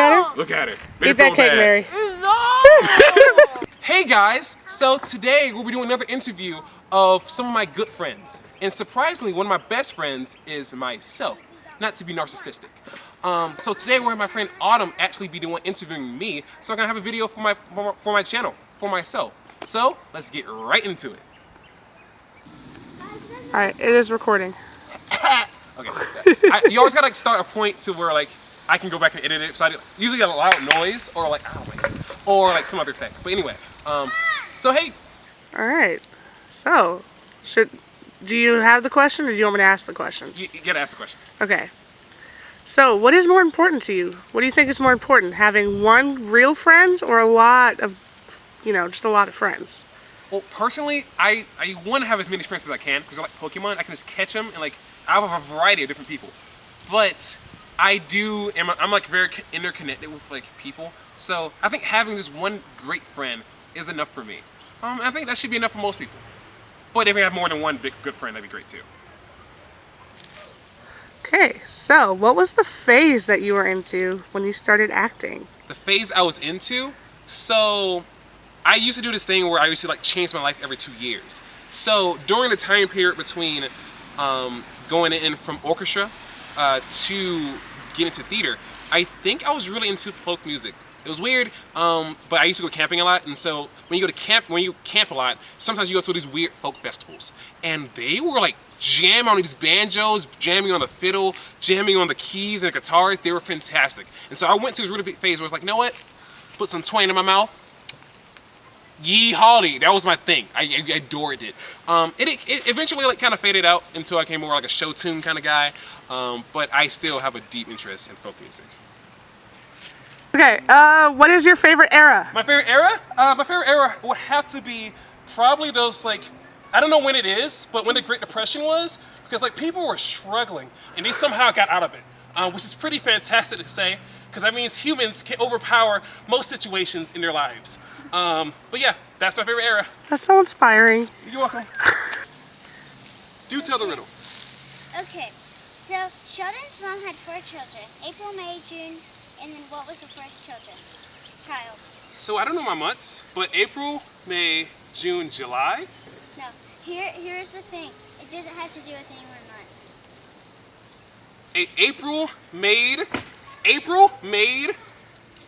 at her. Look at her. Eat that cake, Mary. Hey guys, so today we'll be doing another interview of some of my good friends. And surprisingly, one of my best friends is myself, not to be narcissistic. So today we're my friend Autumn actually be doing interviewing me, so I'm gonna have a video for my channel, for myself. So let's get right into it. Alright, it is recording. Okay, you always gotta start a point to where like I can go back and edit it. So I usually get a loud noise or like or like some other thing. But anyway, so hey. Alright, so do you have the question or do you want me to ask the question? You gotta ask the question. Okay. So, what is more important to you? What do you think is more important? Having one real friend or a lot of, just a lot of friends? Well, personally, I want to have as many friends as I can because I like Pokemon. I can just catch them and like I have a variety of different people. But I'm like very interconnected with like people. So I think having just one great friend is enough for me. I think that should be enough for most people. But if we have more than one good friend, that'd be great too. Okay, so what was the phase that you were into when you started acting? The phase I was into? So I used to do this thing where I used to like change my life every 2 years. So during the time period between going in from orchestra to getting into theater, I think I was really into folk music. It was weird, but I used to go camping a lot, and so when you camp a lot, sometimes you go to these weird folk festivals, and they were like jamming on these banjos, jamming on the fiddle, jamming on the keys and the guitars. They were fantastic, and so I went to this really big phase where I was like, you know what? Put some twang in my mouth. Yee Holly, that was my thing. I adored it. It eventually like kind of faded out until I became more like a show tune kind of guy, but I still have a deep interest in folk music. Okay, what is your favorite era? My favorite era? My favorite era would have to be probably those like, I don't know when it is, but when the Great Depression was, because like people were struggling and they somehow got out of it, which is pretty fantastic to say, because that means humans can overpower most situations in their lives. But yeah, that's my favorite era. That's so inspiring. You're welcome. Do tell the riddle. Okay, so Sheldon's mom had 4 children, April, May, June, and then what was the first child? So I don't know my months, but April, May, June, July? No, here's the thing. It doesn't have to do with any more months. April made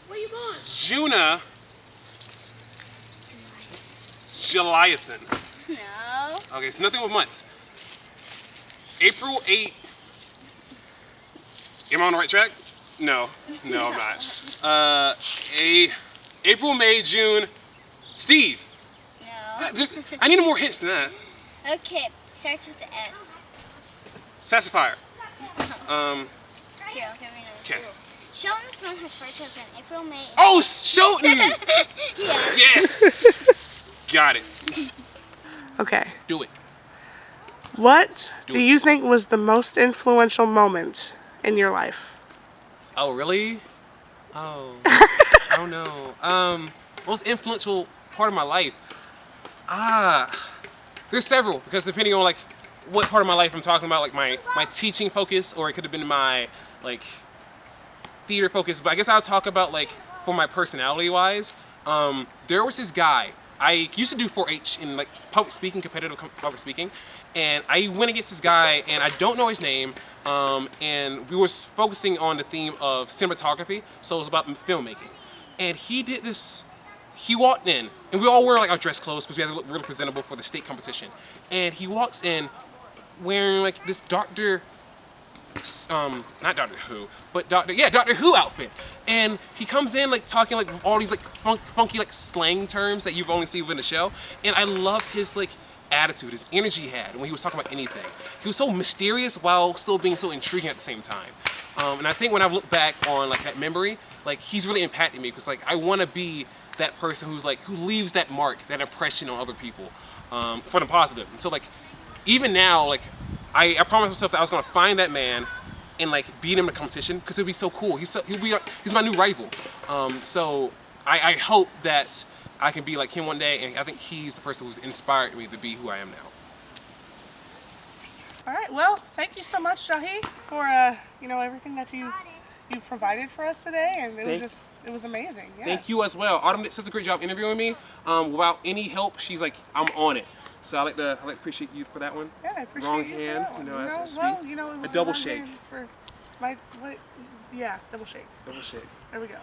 Where you going? Juna Julyathan. No. Okay, it's nothing with months. April 8. Am I on the right track? No, I'm not. April, May, June, Steve. No. I need more hints than that. Okay, starts with the S. Sassifier. Here, I'll give you another. Okay. Sheldon's mom has 4 children, April, May. Oh, Shelton! Yes! Got it. Okay. Do it. What do you think was the most influential moment in your life? Oh, really? Oh, I don't know. Most influential part of my life? There's several, because depending on like what part of my life I'm talking about, like my teaching focus, or it could have been my like theater focus, but I guess I'll talk about like for my personality wise. There was this guy, I used to do 4-H in like public speaking, competitive public speaking, and I went against this guy, and I don't know his name, and we were focusing on the theme of cinematography, so it was about filmmaking. And he did this, he walked in, and we all wear like our dress clothes because we had to look really presentable for the state competition. And he walks in wearing like this not Doctor Who, but Doctor Who outfit. And he comes in like talking like all these like funky like slang terms that you've only seen within the show. And I love his like attitude, his energy he had when he was talking about anything. He was so mysterious while still being so intriguing at the same time. And I think when I look back on like that memory, like he's really impacted me because like I want to be that person who's like who leaves that mark, that impression on other people for the positive. And so like even now, like I promised myself that I was gonna find that man and like beat him in the competition because it'd be so cool. He's my new rival. So I hope that I can be like him one day, and I think he's the person who's inspired me to be who I am now. All right, well, thank you so much, Jahi, for everything that you you've provided for us today, and it was amazing. Yes. Thank you as well. Autumn did such a great job interviewing me. Without any help, she's like, I'm on it. So I like to appreciate you for that one. Yeah, I appreciate Wrong you hand, for that one. as sweet. Well, it was a double the wrong shake. hand for my, yeah, double shake. Double shake. There we go.